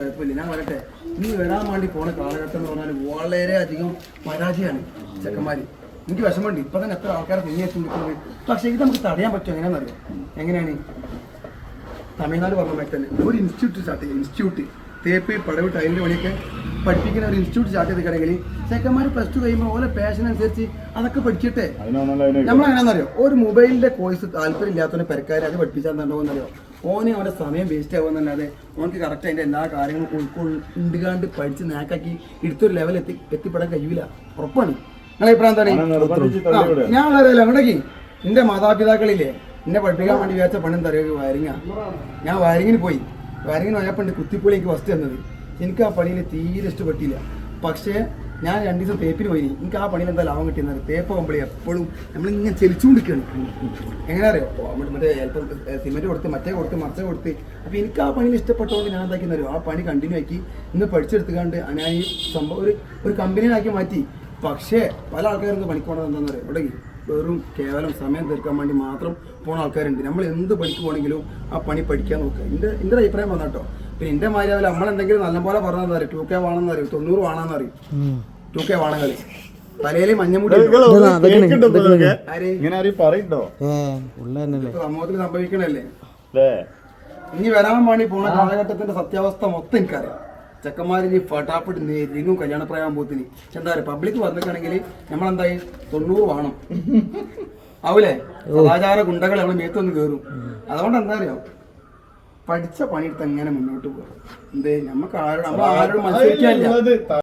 ഞാൻ പറയട്ടെ, ഇനി വരാൻ വേണ്ടി പോണ കാലഘട്ടം എന്ന് പറഞ്ഞാൽ വളരെയധികം പരാജയമാണ് ചെക്കന്മാര്. എനിക്ക് വിഷമമുണ്ട്. ഇപ്പൊ തന്നെ എത്ര ആൾക്കാരെ തെങ്ങിയെത്തിക്കുന്നത്. പക്ഷെ ഇത് നമുക്ക് തടയാൻ പറ്റും. എങ്ങനെയാണെന്നറിയോ? എങ്ങനെയാണ്? തമിഴ്നാട് പറഞ്ഞ തന്നെ ഒരു ഇൻസ്റ്റിറ്റ്യൂട്ട് സ്റ്റാർട്ട് ചെയ്യുക. ഇൻസ്റ്റിറ്റ്യൂട്ട് തേപ്പ് പടവ് ടൈലിൻ്റെ പണിയൊക്കെ പഠിപ്പിക്കുന്ന ഒരു ഇൻസ്റ്റിറ്റ്യൂട്ട് സ്റ്റാർട്ട് ചെയ്തിട്ടുണ്ടെങ്കിൽ ചെക്കന്മാർ പ്ലസ് ടു കഴിയുമ്പോൾ ഓരോ പാഷൻ അനുസരിച്ച് അതൊക്കെ പഠിച്ചിട്ടെ. നമ്മളെങ്ങനെയാണെന്നറിയോ? ഒരു മൊബൈലിൻ്റെ കോഴ്സ് താല്പര്യം ഇല്ലാത്തവനെ പെരക്കാരെ അത് പഠിപ്പിച്ചാൽ എന്താണെന്നറിയോ? ഓനെ അവൻ്റെ സമയം വേസ്റ്റ് ആകുമെന്നല്ലാതെ ഓനക്ക് കറക്റ്റ് അതിൻ്റെ എല്ലാ കാര്യങ്ങളും ഉൾക്കൊണ്ടുകാണ്ട് പഠിച്ച് നാക്കാക്കി എടുത്തൊരു ലെവൽ എത്തിപ്പെടാൻ കഴിയൂല. ഉറപ്പാണ്. നിങ്ങളെ അഭിപ്രായം എന്താണ്? ഞാൻ അറിയില്ല. അങ്ങോട്ടേക്ക് എൻ്റെ മാതാപിതാക്കളില്ലേ എന്നെ പഠിപ്പിക്കാൻ വേണ്ടി വിചാരിച്ച പണി എന്താ അറിയാം? വയറിങ്ങാ. ഞാൻ വയറിങ്ങിന് പോയി. വയറിങ്ങിന് പോയപ്പോൾ കുത്തിപ്പൊളി എനിക്ക് ഫസ്റ്റ് തന്നത്. എനിക്ക് ആ പണിയിൽ തീരെ ഇഷ്ടപ്പെട്ടില്ല. പക്ഷേ ഞാൻ 2 ദിവസം തേപ്പിന് പോയി. എനിക്ക് ആ പണിയിൽ എന്താ ലാഭം കിട്ടിയെന്നത്? തേപ്പ് പോകുമ്പോഴേ എപ്പോഴും നമ്മളിങ്ങനെ ചെലിച്ചുകൊണ്ടിരിക്കുകയാണ്. എങ്ങനെ അറിയോ? മറ്റേ ചിലപ്പോൾ സിമെൻറ്റ് കൊടുത്ത് മറ്റേ കൊടുത്ത് മറിച്ച കൊടുത്ത്. അപ്പോൾ എനിക്ക് ആ പണിയിൽ ഇഷ്ടപ്പെട്ടതുകൊണ്ട് ഞാൻ എന്താക്കിയെന്നറിയോ? ആ പണി കണ്ടിന്യൂ ആക്കി ഇന്ന് പഠിച്ചെടുത്തുകൊണ്ട് ഞാൻ ഈ സംഭവം ഒരു കമ്പനിയിലാക്കി മാറ്റി. പക്ഷേ പല ആൾക്കാർക്ക് പണിക്ക് പോകണത് എന്താണെന്നറിയോ? ഇവിടെ വെറും കേവലം സമയം തീർക്കാൻ വേണ്ടി മാത്രം പോണ ആൾക്കാരുണ്ട്. നമ്മൾ എന്ത് പണിക്ക് പോകണമെങ്കിലും ആ പണി പഠിക്കാൻ നോക്കുക. എൻ്റെ അഭിപ്രായം വന്നാട്ടോ. പിന്നെ എൻ്റെ മാര്യാവില്ല നമ്മളെന്തെങ്കിലും നല്ലപോലെ പറഞ്ഞാൽ അറിയും. 2K വേണമെന്ന് അറിയും, 90 വേണമെന്ന് അറിയും. 2K വേണമെങ്കിൽ തലയിൽ മഞ്ഞമുടി സമൂഹത്തിൽ സംഭവിക്കണല്ലേ. ഇനി വരാൻ വേണ്ടി പോണ കാലഘട്ടത്തിന്റെ സത്യാവസ്ഥ മൊത്തം എനിക്കറിയാം. ചെക്കന്മാരിന് ഫട്ടാപ്പിട്ട് നെരിങ്ങും കല്യാണപ്രായം പോത്തിന് എന്താ പറയുക? പബ്ലിക് വന്നിട്ടാണെങ്കിൽ നമ്മളെന്തായി 90 വേണം ആവൂലേ? സദാചാര ഗുണ്ടകൾ നമ്മൾ മേത്തൊന്ന് കയറും. അതുകൊണ്ട് എന്താ അറിയോ? പഠിച്ച പണിയെടുത്ത് എങ്ങനെ മുന്നോട്ട് പോകും. എന്തേ നമുക്ക് ആരോടും മത്സരിക്കാനില്ല.